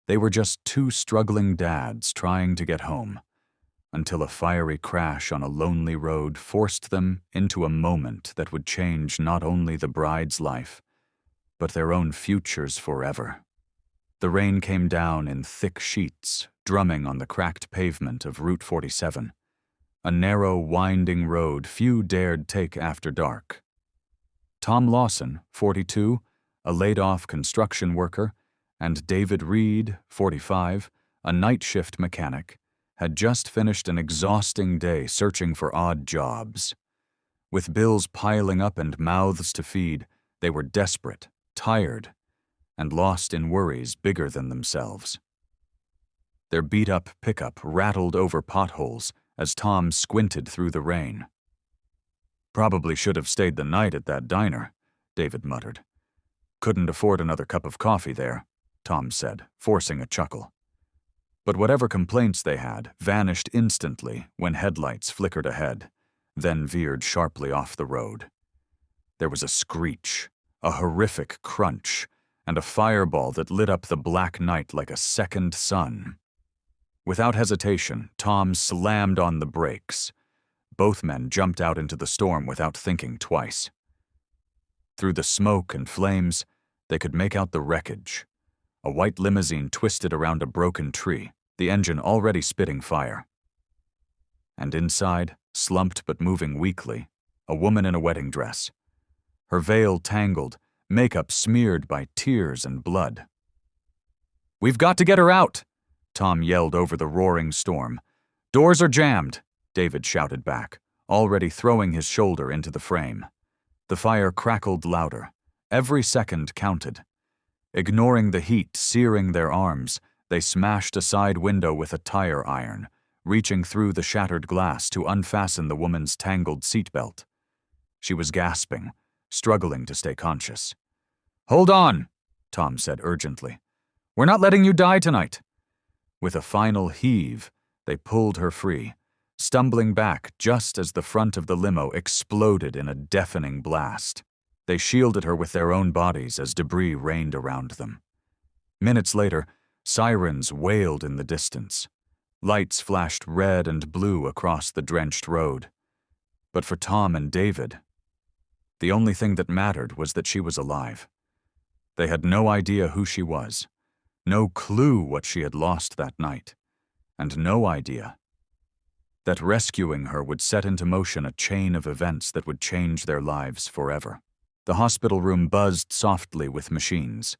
They were just two struggling dads trying to get home, until a fiery crash on a lonely road forced them into a moment that would change not only the bride's life, but their own futures forever. The rain came down in thick sheets, drumming on the cracked pavement of Route 47, a narrow, winding road few dared take after dark. Tom Lawson, 42, a laid-off construction worker, and David Reed, 45, a night shift mechanic, had just finished an exhausting day searching for odd jobs. With bills piling up and mouths to feed, they were desperate, tired, and lost in worries bigger than themselves. Their beat-up pickup rattled over potholes as Tom squinted through the rain. "Probably should have stayed the night at that diner," David muttered. "Couldn't afford another cup of coffee there," Tom said, forcing a chuckle. But whatever complaints they had vanished instantly when headlights flickered ahead, then veered sharply off the road. There was a screech, a horrific crunch, and a fireball that lit up the black night like a second sun. Without hesitation, Tom slammed on the brakes. Both men jumped out into the storm without thinking twice. Through the smoke and flames, they could make out the wreckage. A white limousine twisted around a broken tree, the engine already spitting fire. And inside, slumped but moving weakly, a woman in a wedding dress. Her veil tangled, makeup smeared by tears and blood. "We've got to get her out!" Tom yelled over the roaring storm. "Doors are jammed!" David shouted back, already throwing his shoulder into the frame. The fire crackled louder. Every second counted. Ignoring the heat searing their arms, they smashed a side window with a tire iron, reaching through the shattered glass to unfasten the woman's tangled seatbelt. She was gasping, struggling to stay conscious. "Hold on," Tom said urgently. "We're not letting you die tonight." With a final heave, they pulled her free, stumbling back just as the front of the limo exploded in a deafening blast. They shielded her with their own bodies as debris rained around them. Minutes later, sirens wailed in the distance. Lights flashed red and blue across the drenched road. But for Tom and David, the only thing that mattered was that she was alive. They had no idea who she was, no clue what she had lost that night, and no idea that rescuing her would set into motion a chain of events that would change their lives forever. The hospital room buzzed softly with machines,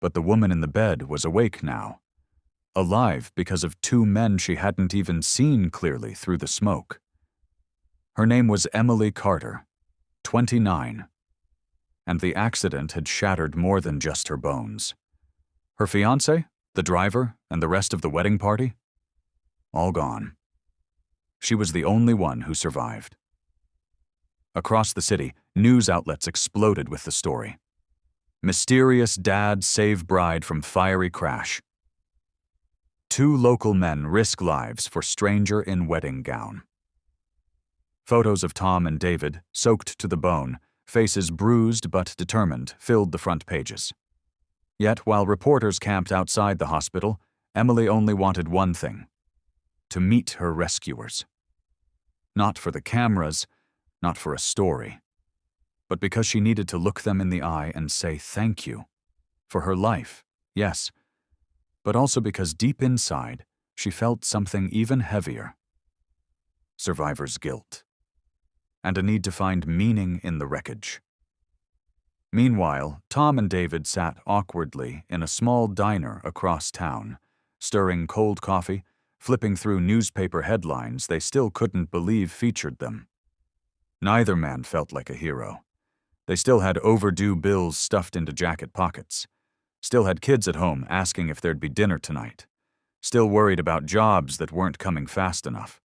but the woman in the bed was awake now, alive because of two men she hadn't even seen clearly through the smoke. Her name was Emily Carter, 29, and the accident had shattered more than just her bones. Her fiancé, the driver, and the rest of the wedding party? All gone. She was the only one who survived. Across the city, news outlets exploded with the story. Mysterious dad save bride from fiery crash. Two local men risk lives for stranger in wedding gown. Photos of Tom and David, soaked to the bone, faces bruised but determined, filled the front pages. Yet, while reporters camped outside the hospital, Emily only wanted one thing: to meet her rescuers. Not for the cameras, not for a story, but because she needed to look them in the eye and say thank you. For her life, yes, but also because deep inside, she felt something even heavier. Survivor's guilt. And a need to find meaning in the wreckage. Meanwhile, Tom and David sat awkwardly in a small diner across town, stirring cold coffee, flipping through newspaper headlines they still couldn't believe featured them. Neither man felt like a hero. They still had overdue bills stuffed into jacket pockets, still had kids at home asking if there'd be dinner tonight, still worried about jobs that weren't coming fast enough.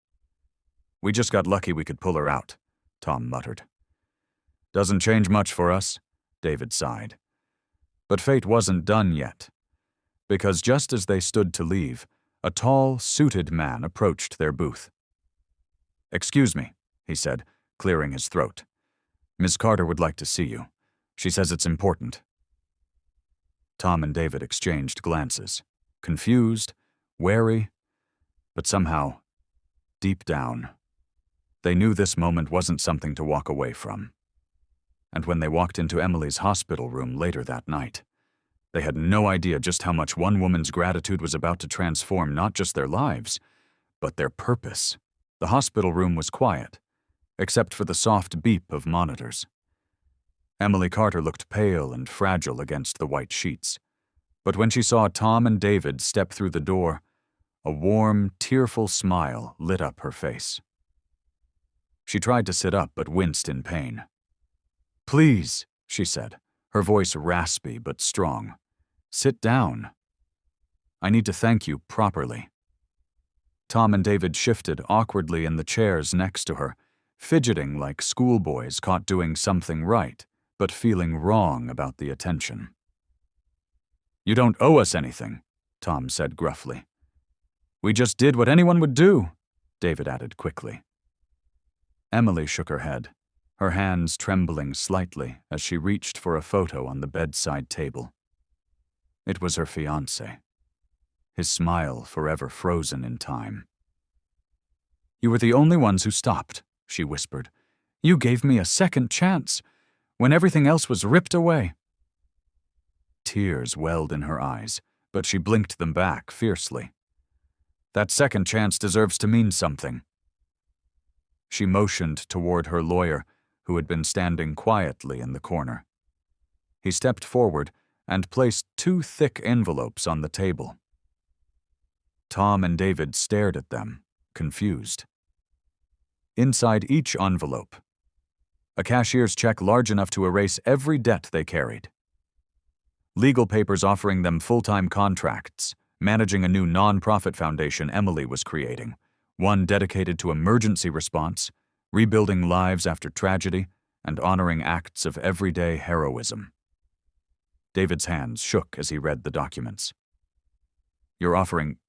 "We just got lucky we could pull her out," Tom muttered. "Doesn't change much for us," David sighed. But fate wasn't done yet, because just as they stood to leave, a tall, suited man approached their booth. "Excuse me," he said, clearing his throat. "Ms. Carter would like to see you. She says it's important." Tom and David exchanged glances. confused, wary, but somehow, deep down, they knew this moment wasn't something to walk away from. And when they walked into Emily's hospital room later that night, they had no idea just how much one woman's gratitude was about to transform not just their lives, but their purpose. The hospital room was quiet, except for the soft beep of monitors. Emily Carter looked pale and fragile against the white sheets, but when she saw Tom and David step through the door, a warm, tearful smile lit up her face. She tried to sit up but winced in pain. "Please," she said, her voice raspy but strong. "Sit down. I need to thank you properly." Tom and David shifted awkwardly in the chairs next to her, fidgeting like schoolboys caught doing something right, but feeling wrong about the attention. "You don't owe us anything," Tom said gruffly. "We just did what anyone would do," David added quickly. Emily shook her head, her hands trembling slightly as she reached for a photo on the bedside table. It was her fiancé, his smile forever frozen in time. "You were the only ones who stopped," she whispered. "You gave me a second chance, when everything else was ripped away." Tears welled in her eyes, but she blinked them back fiercely. "That second chance deserves to mean something." She motioned toward her lawyer, who had been standing quietly in the corner. He stepped forward and placed 2 thick envelopes on the table. Tom and David stared at them, confused. Inside each envelope, a cashier's check large enough to erase every debt they carried. Legal papers offering them full-time contracts, managing a new non-profit foundation Emily was creating, one dedicated to emergency response, rebuilding lives after tragedy, and honoring acts of everyday heroism. David's hands shook as he read the documents. "You're offering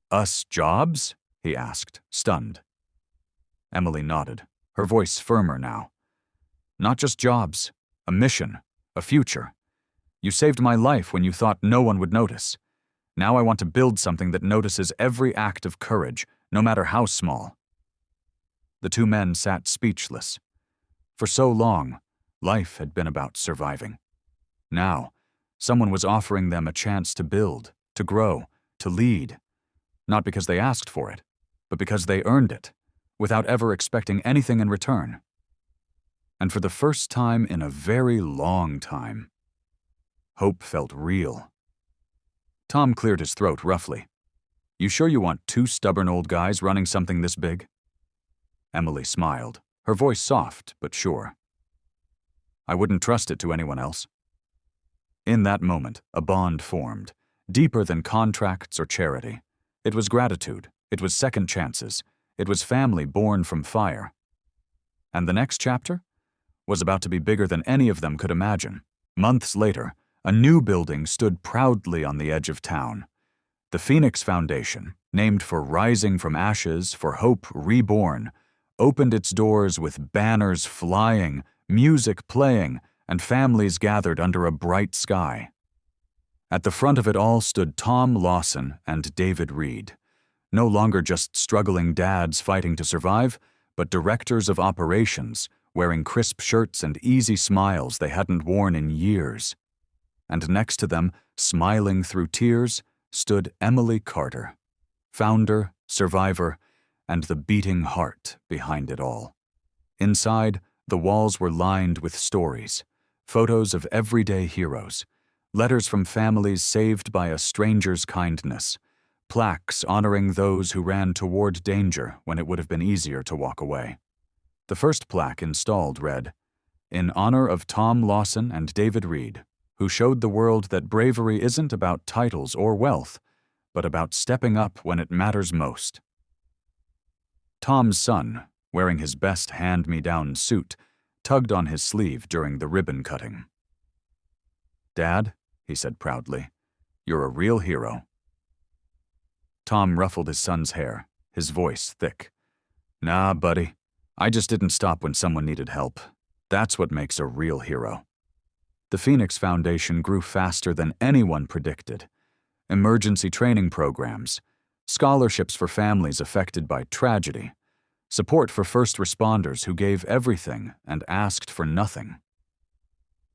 us jobs?" he asked, stunned. Emily nodded, her voice firmer now. "Not just jobs, a mission, a future. You saved my life when you thought no one would notice. Now I want to build something that notices every act of courage, no matter how small." The 2 men sat speechless. For so long, life had been about surviving. Now, someone was offering them a chance to build, to grow, to lead, not because they asked for it, but because they earned it, without ever expecting anything in return. And for the first time in a very long time, hope felt real. Tom cleared his throat roughly. "You sure you want 2 stubborn old guys running something this big?" Emily smiled, her voice soft but sure. "I wouldn't trust it to anyone else." In that moment, a bond formed, deeper than contracts or charity. It was gratitude, it was second chances, it was family born from fire. And the next chapter was about to be bigger than any of them could imagine. Months later, a new building stood proudly on the edge of town. The Phoenix Foundation, named for rising from ashes, for hope reborn, opened its doors with banners flying, music playing, and families gathered under a bright sky. At the front of it all stood Tom Lawson and David Reed, no longer just struggling dads fighting to survive, but directors of operations, wearing crisp shirts and easy smiles they hadn't worn in years. And next to them, smiling through tears, stood Emily Carter, founder, survivor, and the beating heart behind it all. Inside, the walls were lined with stories, photos of everyday heroes, letters from families saved by a stranger's kindness, plaques honoring those who ran toward danger when it would have been easier to walk away. The first plaque installed read, "In honor of Tom Lawson and David Reed, who showed the world that bravery isn't about titles or wealth, but about stepping up when it matters most." Tom's son, wearing his best hand-me-down suit, tugged on his sleeve during the ribbon cutting. "Dad," he said proudly, "you're a real hero." Tom ruffled his son's hair, his voice thick. "Nah, buddy, I just didn't stop when someone needed help. That's what makes a real hero." The Phoenix Foundation grew faster than anyone predicted. emergency training programs, scholarships for families affected by tragedy, support for first responders who gave everything and asked for nothing.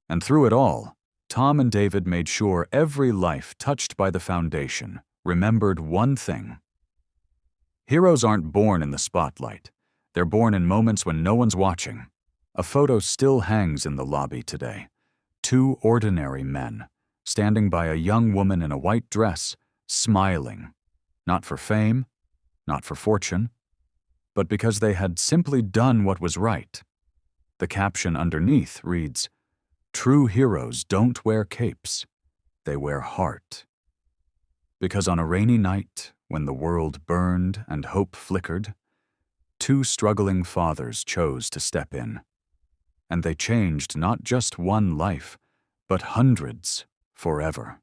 And through it all, Tom and David made sure every life touched by the foundation remembered one thing. Heroes aren't born in the spotlight. They're born in moments when no one's watching. A photo still hangs in the lobby today. Two ordinary men, standing by a young woman in a white dress, smiling. Not for fame, not for fortune, but because they had simply done what was right. The caption underneath reads, "True heroes don't wear capes, they wear heart." Because on a rainy night, when the world burned and hope flickered, two struggling fathers chose to step in. And they changed not just one life, but hundreds forever.